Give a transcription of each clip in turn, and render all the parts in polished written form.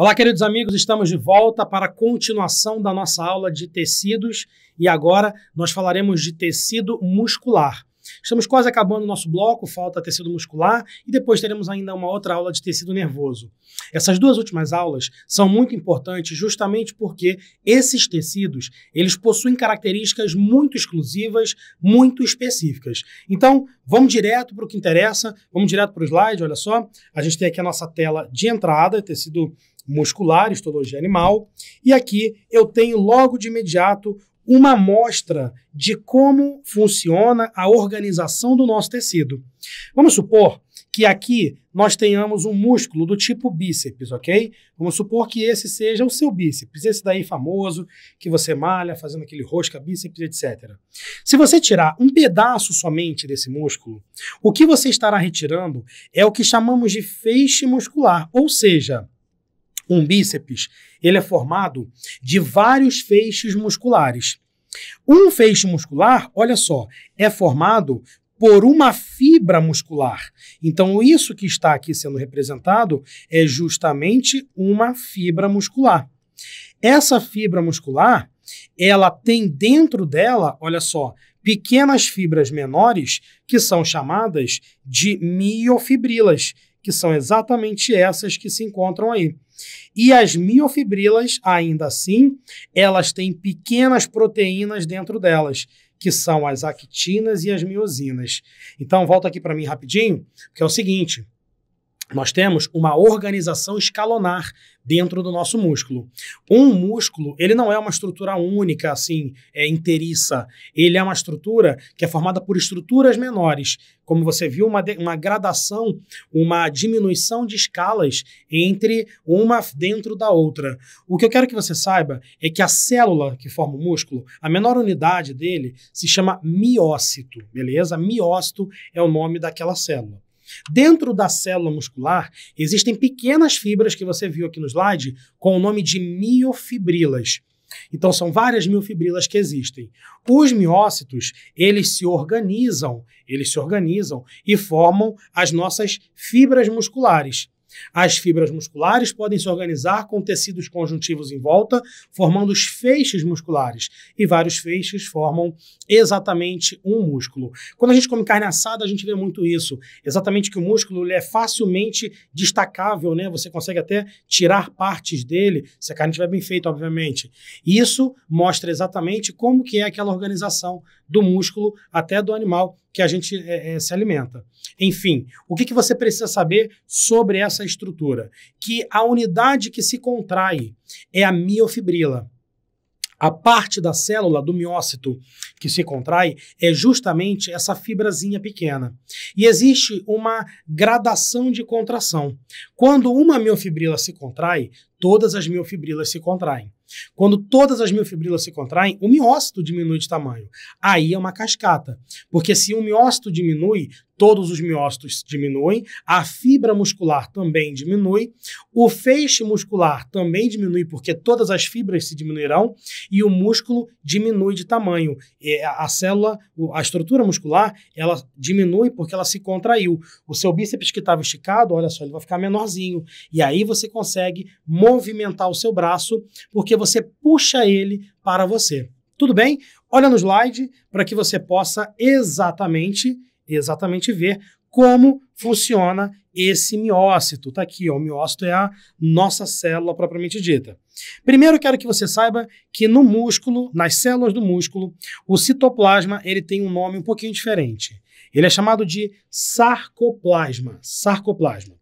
Olá, queridos amigos, estamos de volta para a continuação da nossa aula de tecidos e agora nós falaremos de tecido muscular. Estamos quase acabando o nosso bloco, falta tecido muscular e depois teremos ainda uma outra aula de tecido nervoso. Essas duas últimas aulas são muito importantes justamente porque esses tecidos, eles possuem características muito exclusivas, muito específicas. Então, vamos direto para o que interessa, vamos direto para o slide, olha só. A gente tem aqui a nossa tela de entrada, tecido muscular, histologia animal, e aqui eu tenho logo de imediato uma amostra de como funciona a organização do nosso tecido. Vamos supor que aqui nós tenhamos um músculo do tipo bíceps, ok? Vamos supor que esse seja o seu bíceps, esse daí famoso, que você malha fazendo aquele rosca bíceps, etc. Se você tirar um pedaço somente desse músculo, o que você estará retirando é o que chamamos de feixe muscular, ou seja, um bíceps, ele é formado de vários feixes musculares. Um feixe muscular, olha só, é formado por uma fibra muscular. Então, isso que está aqui sendo representado é justamente uma fibra muscular. Essa fibra muscular, ela tem dentro dela, olha só, pequenas fibras menores que são chamadas de miofibrilas, que são exatamente essas que se encontram aí. E as miofibrilas, ainda assim, elas têm pequenas proteínas dentro delas, que são as actinas e as miosinas. Então, volta aqui para mim rapidinho, que é o seguinte: nós temos uma organização escalonar dentro do nosso músculo. Um músculo, ele não é uma estrutura única, assim, inteiriça. Ele é uma estrutura que é formada por estruturas menores. Como você viu, uma gradação, uma diminuição de escalas entre uma dentro da outra. O que eu quero que você saiba é que a célula que forma o músculo, a menor unidade dele se chama miócito, beleza? Miócito é o nome daquela célula. Dentro da célula muscular, existem pequenas fibras que você viu aqui no slide com o nome de miofibrilas. Então, são várias miofibrilas que existem. Os miócitos, eles se organizam e formam as nossas fibras musculares. As fibras musculares podem se organizar com tecidos conjuntivos em volta, formando os feixes musculares. E vários feixes formam exatamente um músculo. Quando a gente come carne assada, a gente vê muito isso. Exatamente que o músculo ele é facilmente destacável, né? Você consegue até tirar partes dele, se a carne estiver bem feita, obviamente. Isso mostra exatamente como que é aquela organização do músculo, até do animal que a gente se alimenta. Enfim, o que você precisa saber sobre essa estrutura? Que a unidade que se contrai é a miofibrila. A parte da célula, do miócito, que se contrai é justamente essa fibrazinha pequena. E existe uma gradação de contração. Quando uma miofibrila se contrai, todas as miofibrilas se contraem. Quando todas as miofibrilas se contraem, o miócito diminui de tamanho. Aí é uma cascata, porque se o miócito diminui, todos os miócitos diminuem, a fibra muscular também diminui, o feixe muscular também diminui, porque todas as fibras se diminuirão, e o músculo diminui de tamanho. A célula, a estrutura muscular, ela diminui porque ela se contraiu. O seu bíceps que estava esticado, olha só, ele vai ficar menorzinho. E aí você consegue movimentar o seu braço, porque você puxa ele para você. Tudo bem? Olha no slide para que você possa exatamente ver como funciona esse miócito. Tá aqui, ó, o miócito é a nossa célula propriamente dita. Primeiro, eu quero que você saiba que no músculo, nas células do músculo, o citoplasma ele tem um nome um pouquinho diferente. Ele é chamado de sarcoplasma. Sarcoplasma.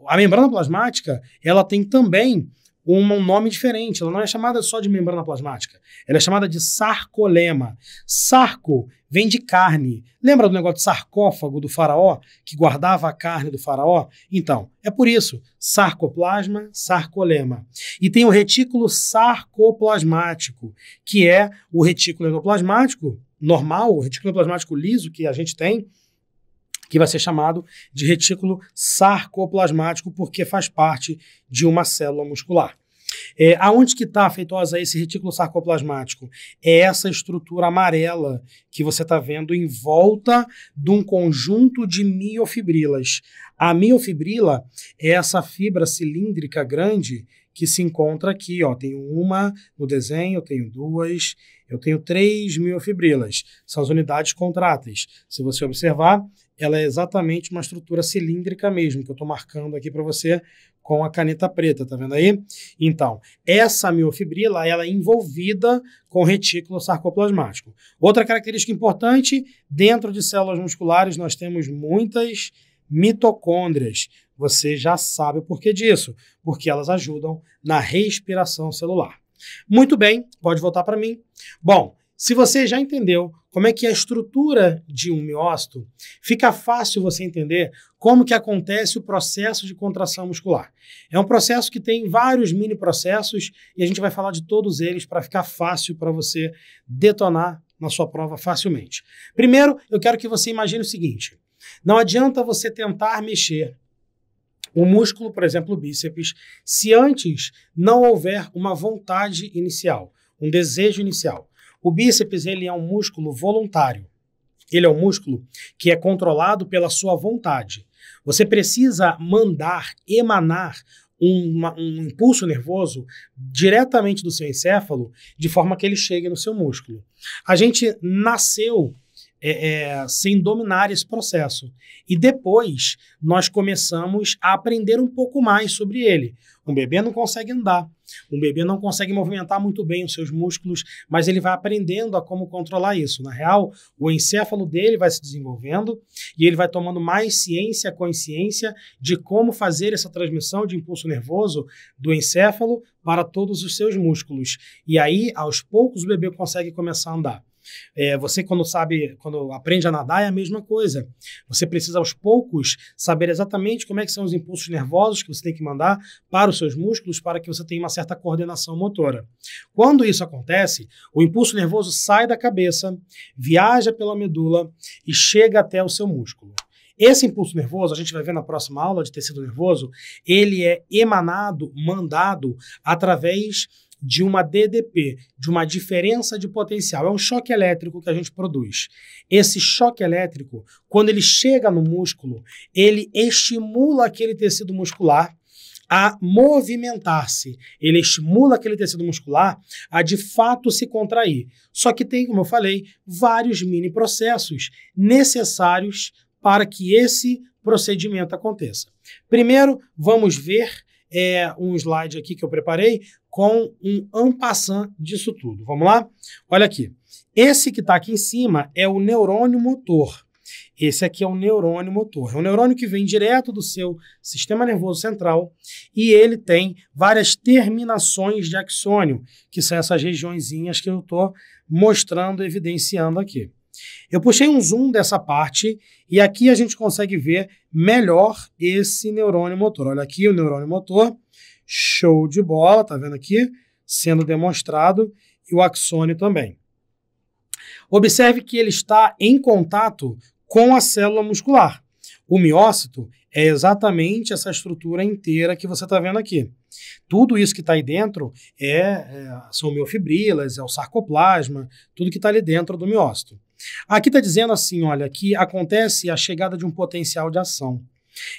A membrana plasmática, ela tem também um nome diferente. Ela não é chamada só de membrana plasmática. Ela é chamada de sarcolema. Sarco vem de carne. Lembra do negócio de sarcófago do faraó, que guardava a carne do faraó? Então, é por isso, sarcoplasma, sarcolema. E tem o retículo sarcoplasmático, que é o retículo endoplasmático normal, o retículo endoplasmático liso que a gente tem, que vai ser chamado de retículo sarcoplasmático porque faz parte de uma célula muscular. Aonde que está, Feitosa, esse retículo sarcoplasmático? É essa estrutura amarela que você está vendo em volta de um conjunto de miofibrilas. A miofibrila é essa fibra cilíndrica grande que se encontra aqui. Ó. Tenho uma no desenho, eu tenho duas, eu tenho 3 miofibrilas. São as unidades contráteis. Se você observar, ela é exatamente uma estrutura cilíndrica mesmo, que eu estou marcando aqui para você com a caneta preta, tá vendo aí? Então, essa miofibrila, ela é envolvida com retículo sarcoplasmático. Outra característica importante, dentro de células musculares nós temos muitas mitocôndrias. Você já sabe o porquê disso, porque elas ajudam na respiração celular. Muito bem, pode voltar para mim. Bom, se você já entendeu como é que é a estrutura de um miócito, fica fácil você entender como que acontece o processo de contração muscular. É um processo que tem vários mini processos e a gente vai falar de todos eles para ficar fácil para você detonar na sua prova facilmente. Primeiro, eu quero que você imagine o seguinte: não adianta você tentar mexer o músculo, por exemplo, o bíceps, se antes não houver uma vontade inicial, um desejo inicial. O bíceps, ele é um músculo voluntário. Ele é um músculo que é controlado pela sua vontade. Você precisa mandar, emanar um impulso nervoso diretamente do seu encéfalo, de forma que ele chegue no seu músculo. A gente nasceu sem dominar esse processo. E depois nós começamos a aprender um pouco mais sobre ele. Um bebê não consegue andar, um bebê não consegue movimentar muito bem os seus músculos, mas ele vai aprendendo a como controlar isso. Na real, o encéfalo dele vai se desenvolvendo e ele vai tomando mais ciência, consciência de como fazer essa transmissão de impulso nervoso do encéfalo para todos os seus músculos. E aí, aos poucos, o bebê consegue começar a andar. Você quando aprende a nadar é a mesma coisa. Você precisa aos poucos saber exatamente como é que são os impulsos nervosos que você tem que mandar para os seus músculos para que você tenha uma certa coordenação motora. Quando isso acontece, o impulso nervoso sai da cabeça, viaja pela medula e chega até o seu músculo. Esse impulso nervoso, a gente vai ver na próxima aula de tecido nervoso, ele é emanado, mandado através de uma DDP, de uma diferença de potencial. É um choque elétrico que a gente produz. Esse choque elétrico, quando ele chega no músculo, ele estimula aquele tecido muscular a movimentar-se. Ele estimula aquele tecido muscular a, de fato, se contrair. Só que tem, como eu falei, vários mini processos necessários para que esse procedimento aconteça. Primeiro, vamos ver um slide aqui que eu preparei com um en passant disso tudo. Vamos lá? Olha aqui. Esse que está aqui em cima é o neurônio motor. Esse aqui é o neurônio motor. É um neurônio que vem direto do seu sistema nervoso central e ele tem várias terminações de axônio, que são essas regiõezinhas que eu estou mostrando, evidenciando aqui. Eu puxei um zoom dessa parte e aqui a gente consegue ver melhor esse neurônio motor. Olha aqui o neurônio motor, show de bola, tá vendo aqui? Sendo demonstrado, e o axônio também. Observe que ele está em contato com a célula muscular. O miócito é exatamente essa estrutura inteira que você está vendo aqui. Tudo isso que está aí dentro são miofibrilas, é o sarcoplasma, tudo que está ali dentro do miócito. Aqui está dizendo assim, olha, que acontece a chegada de um potencial de ação.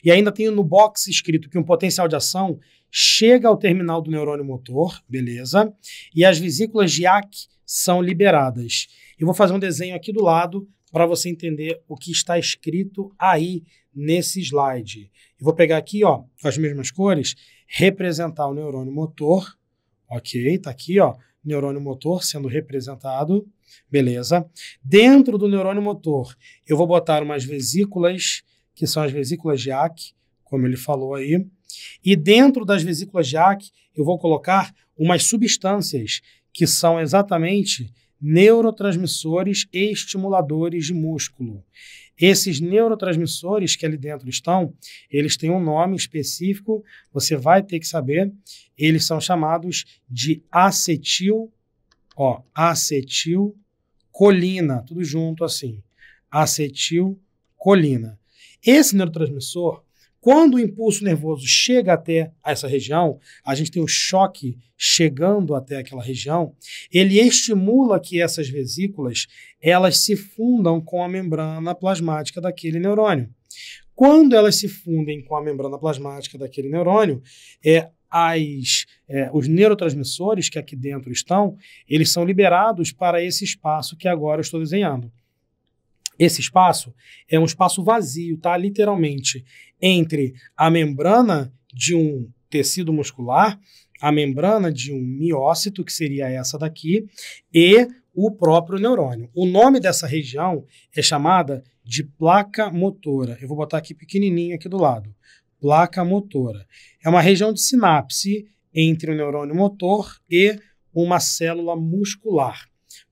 E ainda tem no box escrito que um potencial de ação chega ao terminal do neurônio motor, beleza? E as vesículas de Ach são liberadas. Eu vou fazer um desenho aqui do lado para você entender o que está escrito aí nesse slide. Eu vou pegar aqui, ó, com as mesmas cores, representar o neurônio motor, ok? Tá aqui, ó, neurônio motor sendo representado, beleza? Dentro do neurônio motor, eu vou botar umas vesículas, que são as vesículas de Ach, como ele falou aí, e dentro das vesículas de Ach, eu vou colocar umas substâncias que são exatamente neurotransmissores e estimuladores de músculo. Esses neurotransmissores que ali dentro estão, eles têm um nome específico, você vai ter que saber, eles são chamados de acetilcolina, tudo junto assim, acetilcolina. Esse neurotransmissor, Quando o impulso nervoso chega até essa região, a gente tem o choque chegando até aquela região, ele estimula que essas vesículas elas se fundam com a membrana plasmática daquele neurônio. Quando elas se fundem com a membrana plasmática daquele neurônio, os neurotransmissores que aqui dentro estão, eles são liberados para esse espaço que agora eu estou desenhando. Esse espaço é um espaço vazio, tá? Literalmente, entre a membrana de um tecido muscular, a membrana de um miócito, que seria essa daqui, e o próprio neurônio. O nome dessa região é chamada de placa motora. Eu vou botar aqui pequenininho aqui do lado. Placa motora. É uma região de sinapse entre o neurônio motor e uma célula muscular.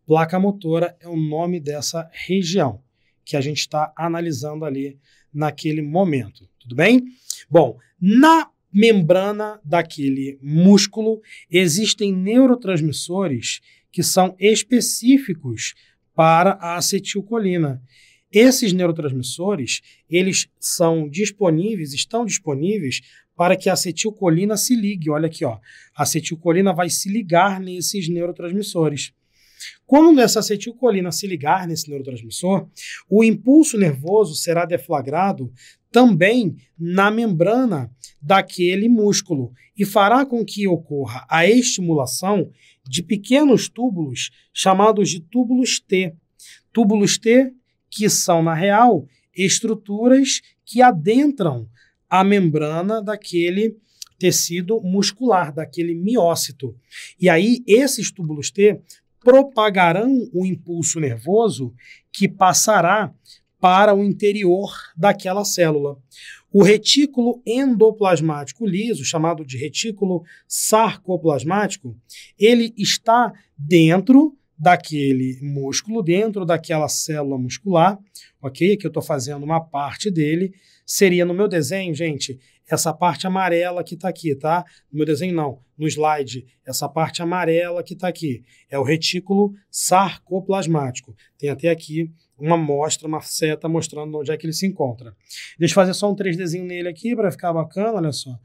Placa motora é o nome dessa região que a gente está analisando ali naquele momento. Tudo bem? Bom, na membrana daquele músculo existem neurotransmissores que são específicos para a acetilcolina. Esses neurotransmissores, eles estão disponíveis para que a acetilcolina se ligue. Olha aqui, ó. A acetilcolina vai se ligar nesses neurotransmissores. Quando essa acetilcolina se ligar nesse neurotransmissor, o impulso nervoso será deflagrado também na membrana daquele músculo e fará com que ocorra a estimulação de pequenos túbulos chamados de túbulos T. Túbulos T que são, na real, estruturas que adentram a membrana daquele tecido muscular, daquele miócito. E aí, esses túbulos T propagarão o impulso nervoso que passará para o interior daquela célula. O retículo endoplasmático liso, chamado de retículo sarcoplasmático, ele está dentro daquele músculo, dentro daquela célula muscular, ok? Aqui eu estou fazendo uma parte dele. Seria no meu desenho, gente, essa parte amarela que está aqui, tá? No meu desenho não, no slide, essa parte amarela que está aqui. É o retículo sarcoplasmático. Tem até aqui uma amostra, uma seta mostrando onde é que ele se encontra. Deixa eu fazer só um 3Dzinho nele aqui para ficar bacana, olha só.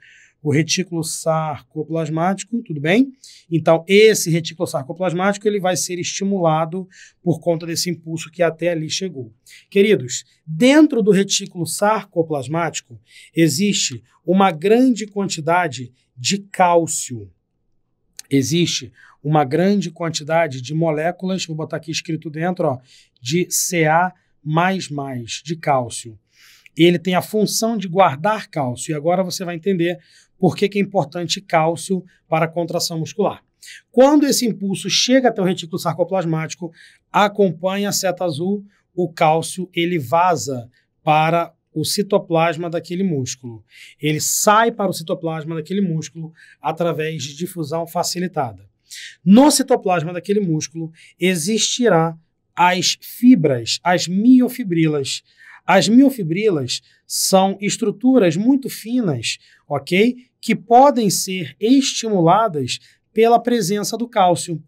O retículo sarcoplasmático, tudo bem? Então, esse retículo sarcoplasmático ele vai ser estimulado por conta desse impulso que até ali chegou. Queridos, dentro do retículo sarcoplasmático existe uma grande quantidade de cálcio. Existe uma grande quantidade de moléculas, vou botar aqui escrito dentro, ó, de Ca++, de cálcio. Ele tem a função de guardar cálcio, e agora você vai entender por que é importante cálcio para a contração muscular. Quando esse impulso chega até o retículo sarcoplasmático, acompanha a seta azul, o cálcio ele vaza para o citoplasma daquele músculo. Ele sai para o citoplasma daquele músculo através de difusão facilitada. No citoplasma daquele músculo existirá as fibras, as miofibrilas. As miofibrilas são estruturas muito finas, ok? Que podem ser estimuladas pela presença do cálcio.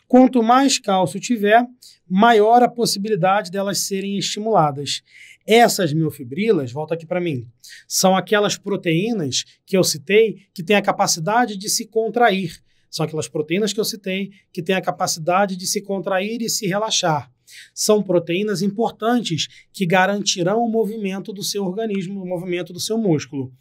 Quanto mais cálcio tiver, maior a possibilidade delas serem estimuladas. Essas miofibrilas, volta aqui para mim, são aquelas proteínas que eu citei que têm a capacidade de se contrair. São aquelas proteínas que eu citei que têm a capacidade de se contrair e se relaxar. São proteínas importantes que garantirão o movimento do seu organismo, o movimento do seu músculo.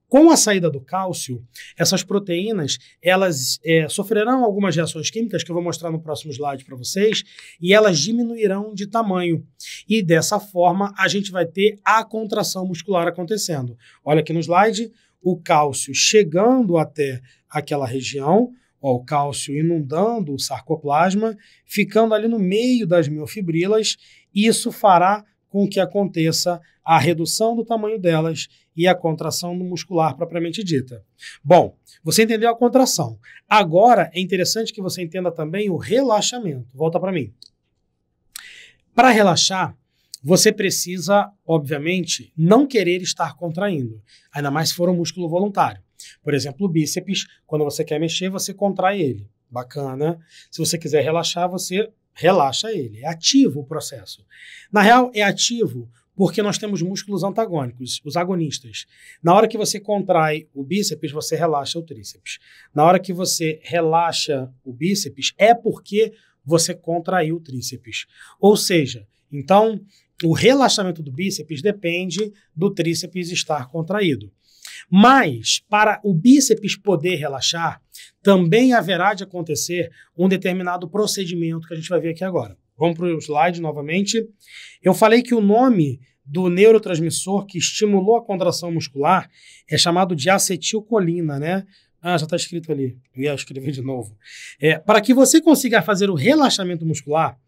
Com a saída do cálcio, essas proteínas elas sofrerão algumas reações químicas que eu vou mostrar no próximo slide para vocês e elas diminuirão de tamanho. E dessa forma a gente vai ter a contração muscular acontecendo. Olha aqui no slide, o cálcio chegando até aquela região, ó, o cálcio inundando o sarcoplasma, ficando ali no meio das miofibrilas, e isso fará com que aconteça a redução do tamanho delas e a contração muscular propriamente dita. Bom, você entendeu a contração. Agora é interessante que você entenda também o relaxamento. Volta para mim. Para relaxar, você precisa, obviamente, não querer estar contraindo, ainda mais se for um músculo voluntário. Por exemplo, o bíceps, quando você quer mexer, você contrai ele. Bacana. Se você quiser relaxar, você relaxa ele. É ativo o processo. Na real, é ativo Porque nós temos músculos antagônicos, os agonistas. Na hora que você contrai o bíceps, você relaxa o tríceps. Na hora que você relaxa o bíceps, é porque você contraiu o tríceps. Ou seja, então, o relaxamento do bíceps depende do tríceps estar contraído. Mas, para o bíceps poder relaxar, também haverá de acontecer um determinado procedimento que a gente vai ver aqui agora. Vamos para o slide novamente. Eu falei que o nome do neurotransmissor que estimulou a contração muscular é chamado de acetilcolina, né? Ah, já está escrito ali. Eu ia escrever de novo. Para que você consiga fazer o relaxamento muscular,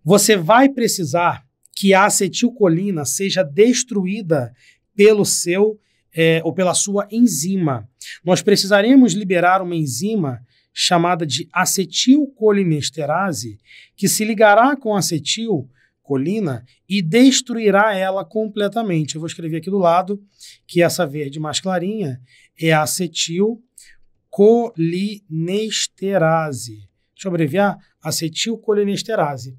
você vai precisar que a acetilcolina seja destruída pelo seu ou pela sua enzima. Nós precisaremos liberar uma enzima chamada de acetilcolinesterase, que se ligará com a acetilcolina e destruirá ela completamente. Eu vou escrever aqui do lado que essa verde mais clarinha é a acetilcolinesterase. Deixa eu abreviar. Acetilcolinesterase.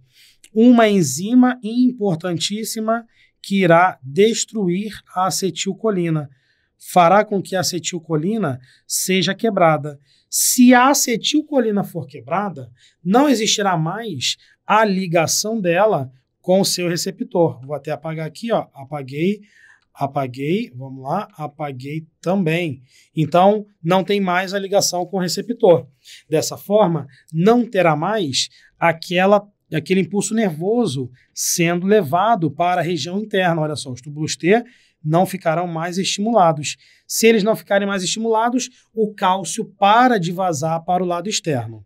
Uma enzima importantíssima que irá destruir a acetilcolina. Fará com que a acetilcolina seja quebrada. Se a acetilcolina for quebrada, não existirá mais a ligação dela com o seu receptor. Vou até apagar aqui, ó. Apaguei, vamos lá, apaguei também. Então, não tem mais a ligação com o receptor. Dessa forma, não terá mais aquele impulso nervoso sendo levado para a região interna. Olha só, os túbulos T não ficarão mais estimulados. Se eles não ficarem mais estimulados, o cálcio para de vazar para o lado externo.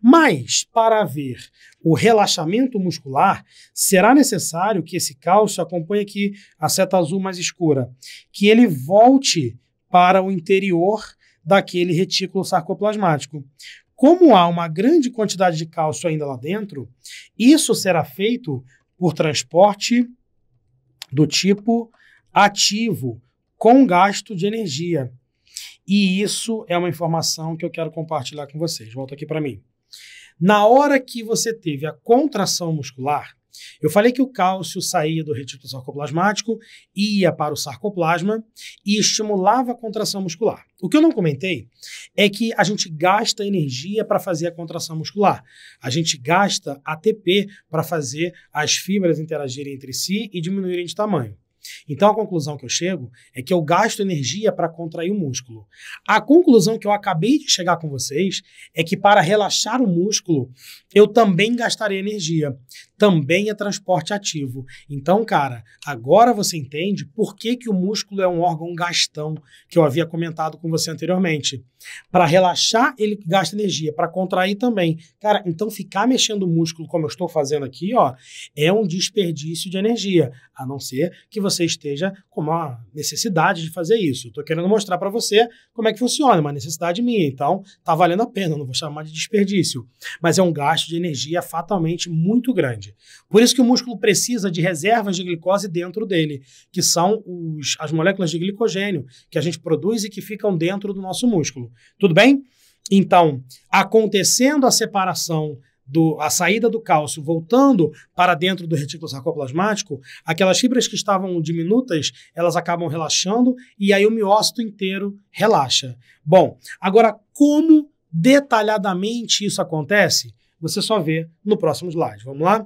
Mas, para haver o relaxamento muscular, será necessário que esse cálcio, acompanhe aqui a seta azul mais escura, que ele volte para o interior daquele retículo sarcoplasmático. Como há uma grande quantidade de cálcio ainda lá dentro, isso será feito por transporte do tipo ativo, com gasto de energia. E isso é uma informação que eu quero compartilhar com vocês. Volta aqui para mim. Na hora que você teve a contração muscular, eu falei que o cálcio saía do retículo sarcoplasmático, ia para o sarcoplasma e estimulava a contração muscular. O que eu não comentei é que a gente gasta energia para fazer a contração muscular. A gente gasta ATP para fazer as fibras interagirem entre si e diminuírem de tamanho. Então, a conclusão que eu chego é que eu gasto energia para contrair o músculo. A conclusão que eu acabei de chegar com vocês é que para relaxar o músculo, eu também gastarei energia. Também é transporte ativo. Então, cara, agora você entende por que o músculo é um órgão gastão, que eu havia comentado com você anteriormente. Para relaxar, ele gasta energia. Para contrair também. Cara, então ficar mexendo o músculo como eu estou fazendo aqui, ó, é um desperdício de energia. A não ser que você esteja com uma necessidade de fazer isso. Eu estou querendo mostrar para você como é que funciona, uma necessidade minha. Então, tá valendo a pena, não vou chamar de desperdício. Mas é um gasto de energia fatalmente muito grande. Por isso que o músculo precisa de reservas de glicose dentro dele, que são as moléculas de glicogênio que a gente produz e que ficam dentro do nosso músculo. Tudo bem? Então, acontecendo a separação, a saída do cálcio voltando para dentro do retículo sarcoplasmático, aquelas fibras que estavam diminutas, elas acabam relaxando e aí o miócito inteiro relaxa. Bom, agora como detalhadamente isso acontece? Você só vê no próximo slide. Vamos lá?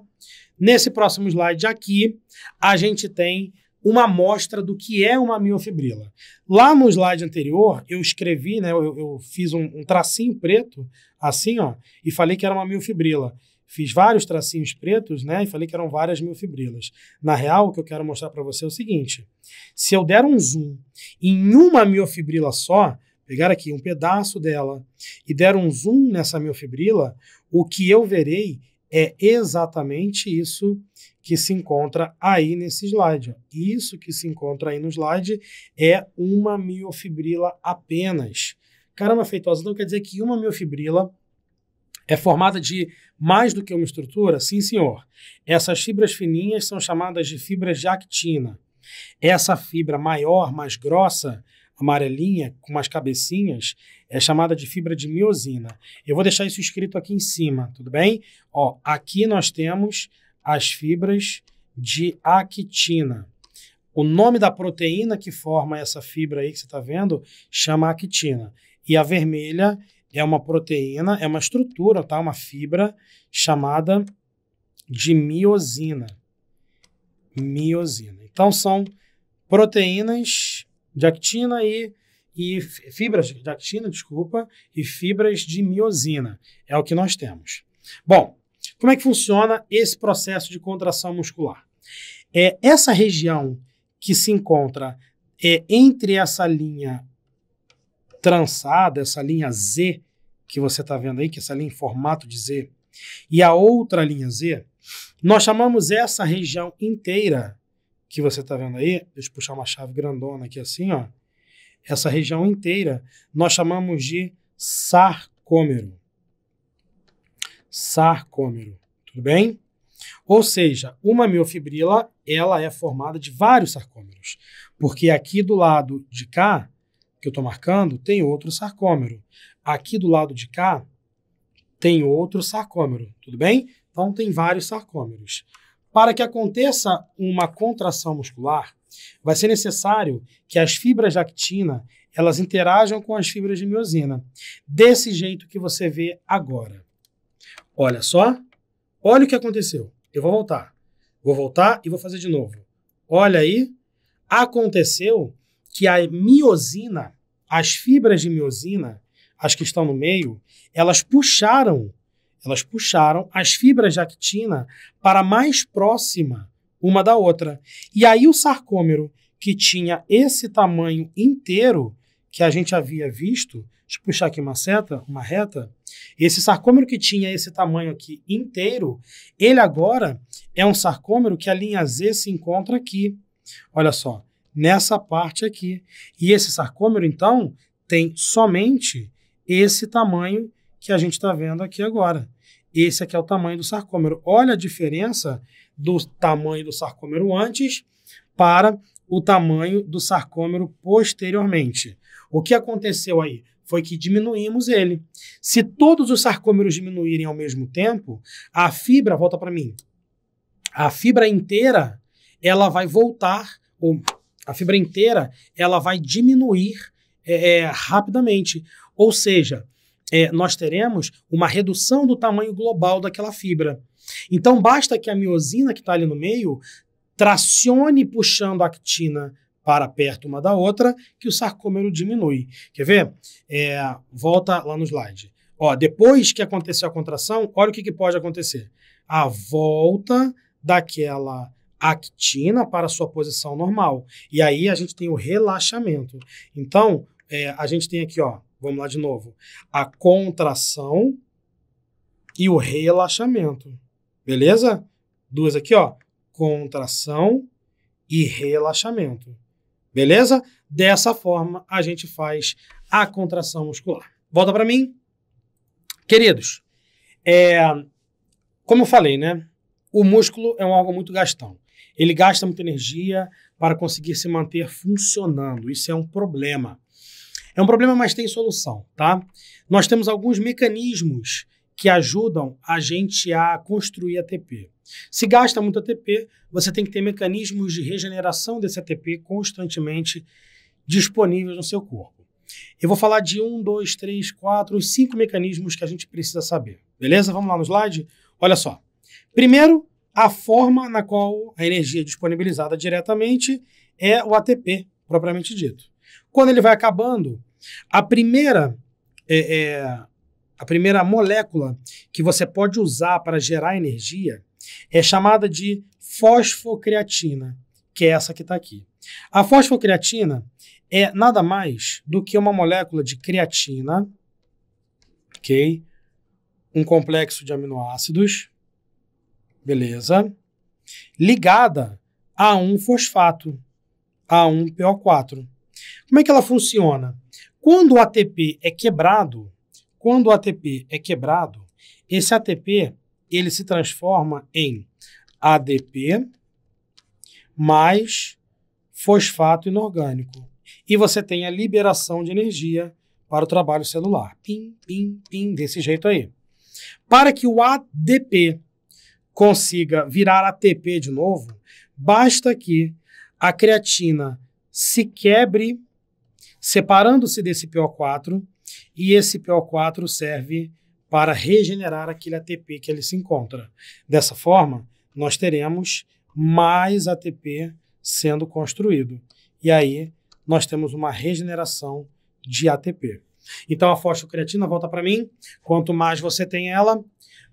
Nesse próximo slide aqui, a gente tem uma amostra do que é uma miofibrila. Lá no slide anterior, eu escrevi, né, eu fiz um tracinho preto, assim, ó, e falei que era uma miofibrila. Fiz vários tracinhos pretos, né, e falei que eram várias miofibrilas. Na real, o que eu quero mostrar para você é o seguinte. Se eu der um zoom em uma miofibrila só, pegar aqui um pedaço dela e der um zoom nessa miofibrila, o que eu verei é exatamente isso que se encontra aí nesse slide. Ó. Isso que se encontra aí no slide é uma miofibrila apenas. Caramba, feitosa, então quer dizer que uma miofibrila é formada de mais do que uma estrutura? Sim, senhor. Essas fibras fininhas são chamadas de fibras de actina. Essa fibra maior, mais grossa, amarelinha, com umas cabecinhas, é chamada de fibra de miosina. Eu vou deixar isso escrito aqui em cima, tudo bem? Ó, aqui nós temos as fibras de actina. O nome da proteína que forma essa fibra aí que você está vendo chama actina. E a vermelha é uma proteína, é uma estrutura, tá? Uma fibra chamada de miosina. Miosina. Então são proteínas de actina e fibras de actina, desculpa, e fibras de miosina. É o que nós temos. Bom, como é que funciona esse processo de contração muscular? Essa região que se encontra entre essa linha trançada, essa linha Z, que você está vendo aí, que é essa linha em formato de Z, e a outra linha Z, nós chamamos essa região inteira que você está vendo aí, deixa eu puxar uma chave grandona aqui assim, ó, essa região inteira nós chamamos de sarcômero. Sarcômero, tudo bem? Ou seja, uma miofibrila, ela é formada de vários sarcômeros, porque aqui do lado de cá, que eu estou marcando, tem outro sarcômero. Aqui do lado de cá, tem outro sarcômero, tudo bem? Então, tem vários sarcômeros. Para que aconteça uma contração muscular, vai ser necessário que as fibras de actina, elas interajam com as fibras de miosina, desse jeito que você vê agora. Olha só, olha o que aconteceu. Eu vou voltar e vou fazer de novo. Olha aí, aconteceu que a miosina, as fibras de miosina, as que estão no meio, elas puxaram as fibras de actina para mais próxima uma da outra. E aí o sarcômero, que tinha esse tamanho inteiro, que a gente havia visto, deixa eu puxar aqui uma reta, esse sarcômero que tinha esse tamanho aqui inteiro, ele agora é um sarcômero que a linha Z se encontra aqui. Olha só, nessa parte aqui. E esse sarcômero, então, tem somente esse tamanho que a gente está vendo aqui agora. Esse aqui é o tamanho do sarcômero. Olha a diferença do tamanho do sarcômero antes para o tamanho do sarcômero posteriormente. O que aconteceu aí foi que diminuímos ele. Se todos os sarcômeros diminuírem ao mesmo tempo, a fibra, volta para mim, a fibra inteira, ela vai voltar, ou a fibra inteira, ela vai diminuir rapidamente. Ou seja, nós teremos uma redução do tamanho global daquela fibra. Então, basta que a miosina que está ali no meio tracione puxando a actina para perto uma da outra, que o sarcômero diminui. Quer ver? Volta lá no slide. Ó, depois que aconteceu a contração, olha o que pode acontecer. A volta daquela actina para a sua posição normal. E aí a gente tem o relaxamento. Então, a gente tem aqui, ó, vamos lá de novo, a contração e o relaxamento. Beleza? Duas aqui, ó, contração e relaxamento. Beleza? Dessa forma, a gente faz a contração muscular. Volta para mim. Queridos, como eu falei, né? O músculo é um órgão muito gastão. Ele gasta muita energia para conseguir se manter funcionando. Isso é um problema. É um problema, mas tem solução, tá? Nós temos alguns mecanismos que ajudam a gente a construir ATP. Se gasta muito ATP, você tem que ter mecanismos de regeneração desse ATP constantemente disponíveis no seu corpo. Eu vou falar de 1, 2, 3, 4, 5 mecanismos que a gente precisa saber. Beleza? Vamos lá no slide? Olha só. Primeiro, a forma na qual a energia é disponibilizada diretamente é o ATP, propriamente dito. Quando ele vai acabando, a primeira molécula que você pode usar para gerar energia é chamada de fosfocreatina, que é essa que está aqui. A fosfocreatina é nada mais do que uma molécula de creatina, ok? Um complexo de aminoácidos, beleza? Ligada a um fosfato, a um PO4. Como é que ela funciona? Quando o ATP é quebrado, esse ATP ele se transforma em ADP mais fosfato inorgânico. E você tem a liberação de energia para o trabalho celular. Pim, pim, pim, desse jeito aí. Para que o ADP consiga virar ATP de novo, basta que a creatina se quebre, separando-se desse PO4, e esse PO4 serve para regenerar aquele ATP que ele se encontra. Dessa forma, nós teremos mais ATP sendo construído. E aí, nós temos uma regeneração de ATP. Então, a fosfocreatina, volta para mim, quanto mais você tem ela,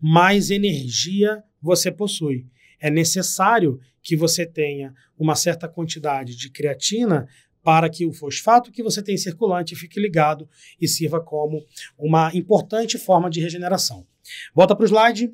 mais energia você possui. É necessário que você tenha uma certa quantidade de creatina para que o fosfato que você tem circulante fique ligado e sirva como uma importante forma de regeneração. Volta para o slide.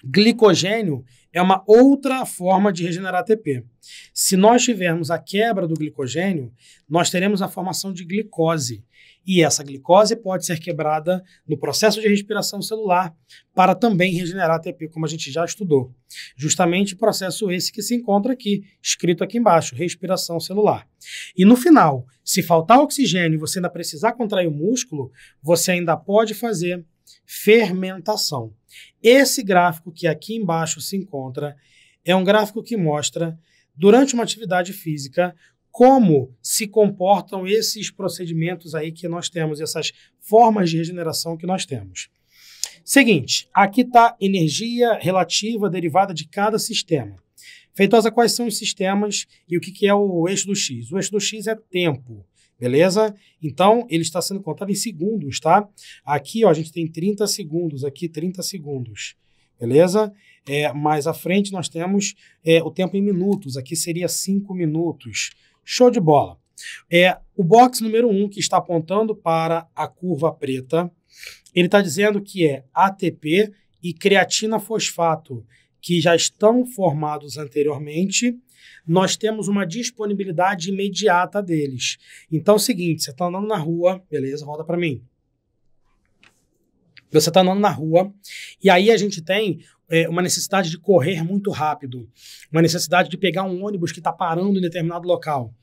Glicogênio é uma outra forma de regenerar ATP. Se nós tivermos a quebra do glicogênio, nós teremos a formação de glicose. E essa glicose pode ser quebrada no processo de respiração celular para também regenerar ATP, como a gente já estudou. Justamente o processo esse que se encontra aqui, escrito aqui embaixo, respiração celular. E no final, se faltar oxigênio e você ainda precisar contrair o músculo, você ainda pode fazer fermentação. Esse gráfico que aqui embaixo se encontra é um gráfico que mostra, durante uma atividade física, como se comportam esses procedimentos aí que nós temos, essas formas de regeneração que nós temos. Seguinte, aqui está energia relativa derivada de cada sistema. Feitosa, quais são os sistemas e o que é o eixo do X? O eixo do X é tempo, beleza? Então, ele está sendo contado em segundos, tá? Aqui, ó, a gente tem 30 segundos, aqui 30 segundos, beleza? Mais à frente nós temos o tempo em minutos, aqui seria 5 minutos. Show de bola. O box número 1, que está apontando para a curva preta, ele está dizendo que é ATP e creatina fosfato, que já estão formados anteriormente, nós temos uma disponibilidade imediata deles. Então é o seguinte, você está andando na rua, beleza, volta para mim. Você está andando na rua e aí a gente tem uma necessidade de correr muito rápido, uma necessidade de pegar um ônibus que está parando em determinado local.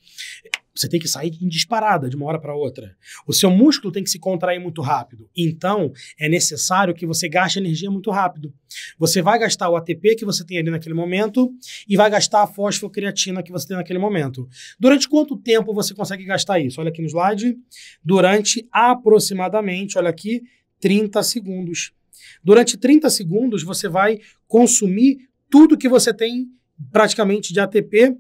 Você tem que sair em disparada de uma hora para outra. O seu músculo tem que se contrair muito rápido. Então, é necessário que você gaste energia muito rápido. Você vai gastar o ATP que você tem ali naquele momento e vai gastar a fosfocreatina que você tem naquele momento. Durante quanto tempo você consegue gastar isso? Olha aqui no slide. Durante aproximadamente, olha aqui, 30 segundos. Durante 30 segundos, você vai consumir tudo que você tem praticamente de ATP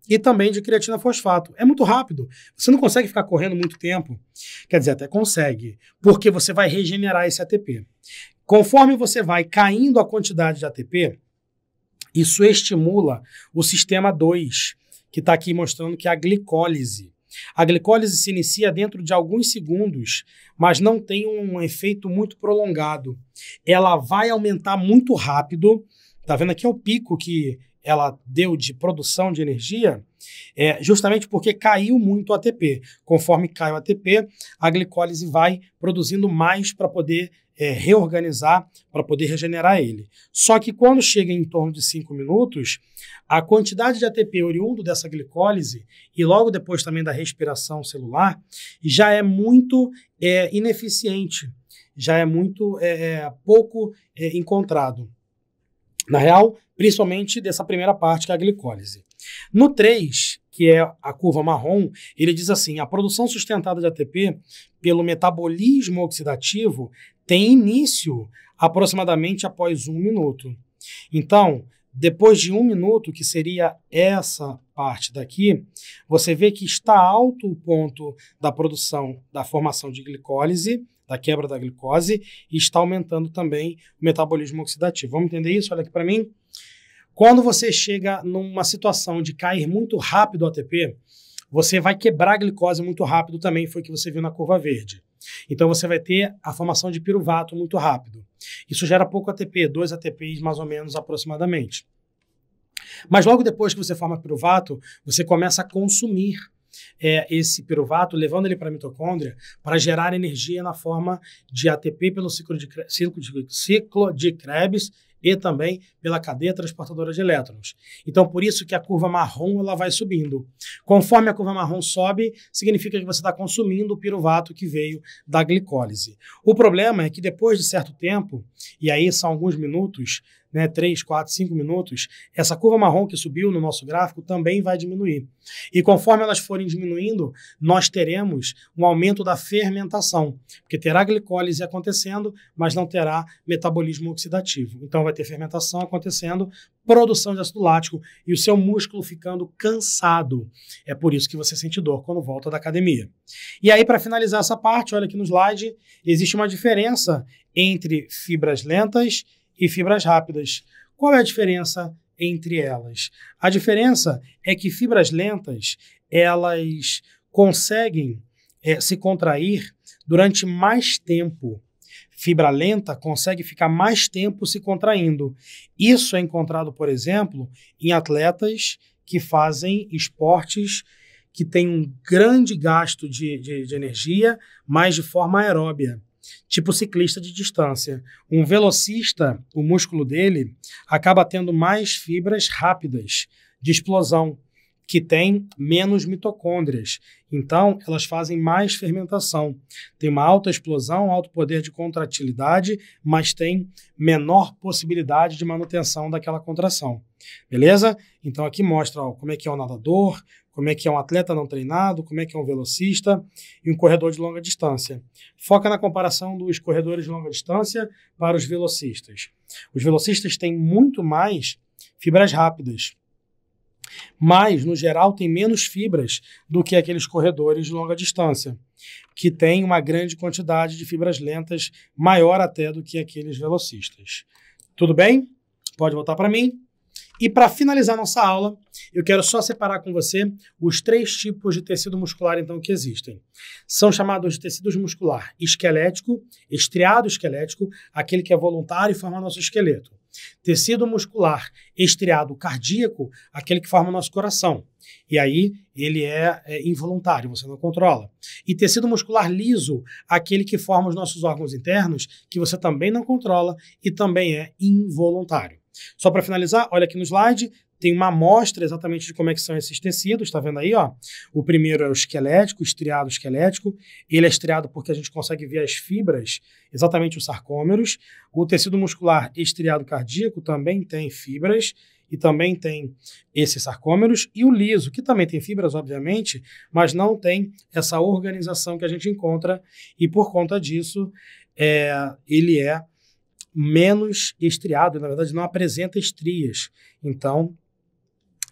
e também de creatina fosfato. É muito rápido. Você não consegue ficar correndo muito tempo. Quer dizer, até consegue, porque você vai regenerar esse ATP. Conforme você vai caindo a quantidade de ATP, isso estimula o sistema 2, que está aqui mostrando que é a glicólise. A glicólise se inicia dentro de alguns segundos, mas não tem um efeito muito prolongado. Ela vai aumentar muito rápido. Tá vendo aqui é o pico que ela deu de produção de energia, justamente porque caiu muito o ATP. Conforme cai o ATP, a glicólise vai produzindo mais para poder reorganizar, para poder regenerar ele. Só que quando chega em torno de 5 minutos, a quantidade de ATP oriundo dessa glicólise e logo depois também da respiração celular já é muito ineficiente, já é muito pouco encontrado. Na real, principalmente dessa primeira parte, que é a glicólise. No 3, que é a curva marrom, ele diz assim, a produção sustentada de ATP pelo metabolismo oxidativo tem início aproximadamente após 1 minuto. Então, depois de 1 minuto, que seria essa parte daqui, você vê que está alto o ponto da produção, da formação de glicólise, da quebra da glicose, e está aumentando também o metabolismo oxidativo. Vamos entender isso? Olha aqui para mim. Quando você chega numa situação de cair muito rápido o ATP, você vai quebrar a glicose muito rápido também, foi o que você viu na curva verde. Então você vai ter a formação de piruvato muito rápido. Isso gera pouco ATP, 2 ATPs mais ou menos aproximadamente. Mas logo depois que você forma piruvato, você começa a consumir esse piruvato, levando ele para a mitocôndria para gerar energia na forma de ATP pelo ciclo de Krebs e também pela cadeia transportadora de elétrons. Então, por isso que a curva marrom ela vai subindo. Conforme a curva marrom sobe, significa que você está consumindo o piruvato que veio da glicólise. O problema é que depois de certo tempo, e aí são alguns minutos, né, 3, 4, 5 minutos, essa curva marrom que subiu no nosso gráfico também vai diminuir. E conforme elas forem diminuindo, nós teremos um aumento da fermentação, porque terá glicólise acontecendo, mas não terá metabolismo oxidativo. Então vai ter fermentação acontecendo, produção de ácido lático e o seu músculo ficando cansado. É por isso que você sente dor quando volta da academia. E aí, para finalizar essa parte, olha aqui no slide, existe uma diferença entre fibras lentas e fibras rápidas. Qual é a diferença entre elas? A diferença é que fibras lentas, elas conseguem se contrair durante mais tempo. Fibra lenta consegue ficar mais tempo se contraindo. Isso é encontrado, por exemplo, em atletas que fazem esportes que têm um grande gasto de energia, mas de forma aeróbia, tipo ciclista de distância. Um velocista, o músculo dele acaba tendo mais fibras rápidas de explosão, que tem menos mitocôndrias. Então, elas fazem mais fermentação. Tem uma alta explosão, alto poder de contratilidade, mas tem menor possibilidade de manutenção daquela contração. Beleza? Então, aqui mostra como é que é um nadador, como é que é um atleta não treinado, como é que é um velocista e um corredor de longa distância. Foca na comparação dos corredores de longa distância para os velocistas. Os velocistas têm muito mais fibras rápidas, mas, no geral, tem menos fibras do que aqueles corredores de longa distância, que têm uma grande quantidade de fibras lentas, maior até do que aqueles velocistas. Tudo bem? Pode voltar para mim. E para finalizar nossa aula, eu quero só separar com você os 3 tipos de tecido muscular então que existem. São chamados de tecidos muscular esquelético, estriado esquelético, aquele que é voluntário e forma nosso esqueleto. Tecido muscular estriado cardíaco, aquele que forma o nosso coração. E aí ele é involuntário, você não controla. E tecido muscular liso, aquele que forma os nossos órgãos internos, que você também não controla e também é involuntário. Só para finalizar, olha aqui no slide, tem uma amostra exatamente de como é que são esses tecidos, tá vendo aí, ó? O primeiro é o esquelético, estriado esquelético. Ele é estriado porque a gente consegue ver as fibras, exatamente os sarcômeros. O tecido muscular estriado cardíaco também tem fibras e também tem esses sarcômeros. E o liso, que também tem fibras, obviamente, mas não tem essa organização que a gente encontra e por conta disso ele é menos estriado, na verdade não apresenta estrias. Então,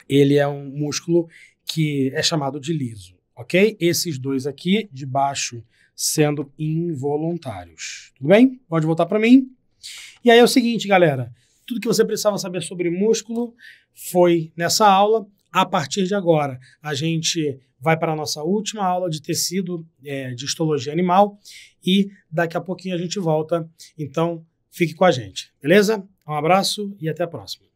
ele é um músculo que é chamado de liso, ok? Esses dois aqui de baixo sendo involuntários. Tudo bem? Pode voltar para mim. E aí é o seguinte, galera. Tudo que você precisava saber sobre músculo foi nessa aula. A partir de agora, a gente vai para a nossa última aula de tecido de histologia animal e daqui a pouquinho a gente volta. Então, fique com a gente, beleza? Um abraço e até a próxima.